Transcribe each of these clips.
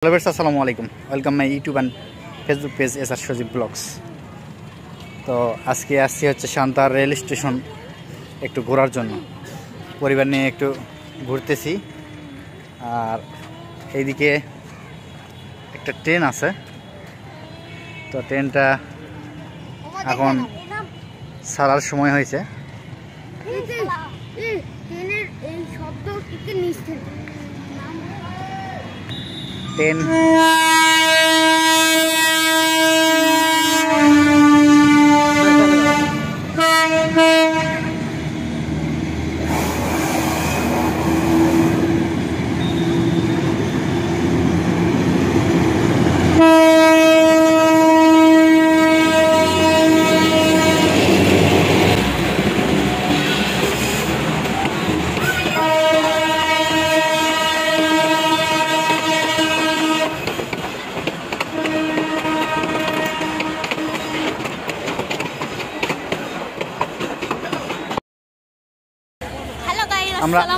Hello viewers, আসসালামু আলাইকুম। Welcome my YouTube and Facebook page SR Sajib blogs. তো আজকে আসছি হচ্ছে সান্তাহার রেল স্টেশন একটু ঘোরার জন্য। পরিবার নিয়ে একটু ঘুরতেছি। আর এইদিকে একটা ট্রেন আছে, তো ট্রেনটা এখন ছাড়ার সময় হয়েছে। ট্রেন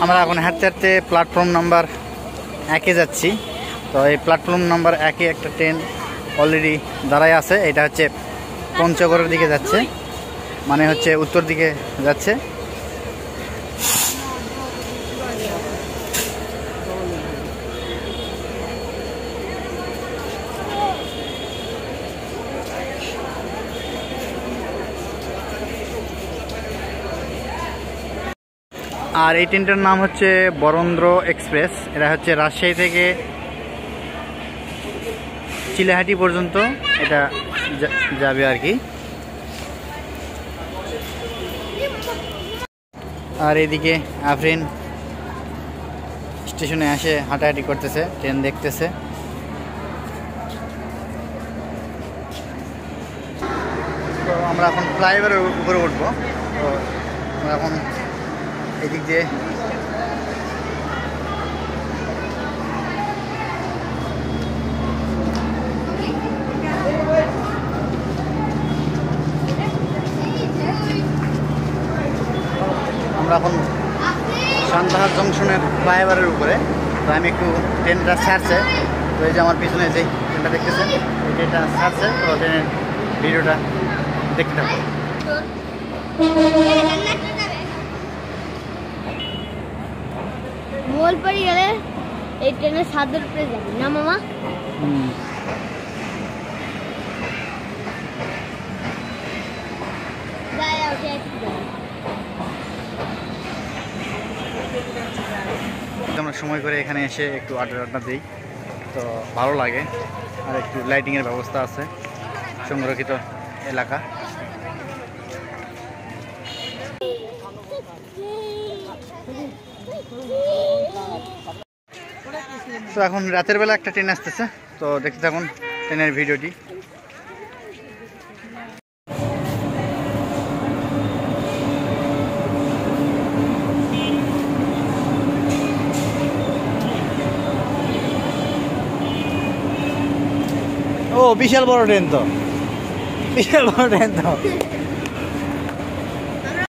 আমরা এখন হাঁটতে হাঁটতে প্ল্যাটফর্ম নাম্বার 1-এ যাচ্ছি। তো এই প্ল্যাটফর্ম নাম্বার 1-এ একটা ট্রেন অলরেডি দাঁড়ায় আছে। এটা হচ্ছে পঞ্চগড়ের দিকে যাচ্ছে, মানে হচ্ছে উত্তর দিকে যাচ্ছে। আর এই ট্রেনটার নাম হচ্ছে বরেন্দ্র এক্সপ্রেস। এটা হচ্ছে রাজশাহী থেকে চিলাহাটি পর্যন্ত এটা যাবে আর কি। আর এদিকে আফরিন স্টেশনে এসে হাঁটাহাঁটি করতেছে, ট্রেন দেখতেছে। তো আমরা এখন ফ্লাইওভারের উপরে উঠবো। তো আমরা এখন এদিক দিয়ে আমরা এখন সান্তাহার জংশনের ফ্লাইওভারের উপরে। তো আমি একটু ট্রেনটা ছাড়ছে, তো এই যে আমার পিছনে যে ট্রেনটা দেখতেছেন, এই ট্রেনটা ছাড়ছে। তো ট্রেনের ভিডিওটা দেখতে থাকবো। মোলপাড়ি গেলে এই ট্রেনের ছাদের উপরে যাবে না মামা? আমরা সময় করে এখানে এসে একটু আড্ডা দিই, তো ভালো লাগে। আর একটু লাইটিংয়ের ব্যবস্থা আছে, সংরক্ষিত এলাকা। তো এখন রাতের বেলা একটা ট্রেন আসতেছে, তো দেখতে থাকুন ট্রেনের ভিডিওটি। ও বিশাল বড় ট্রেন, তো বিশাল বড় ট্রেন তো।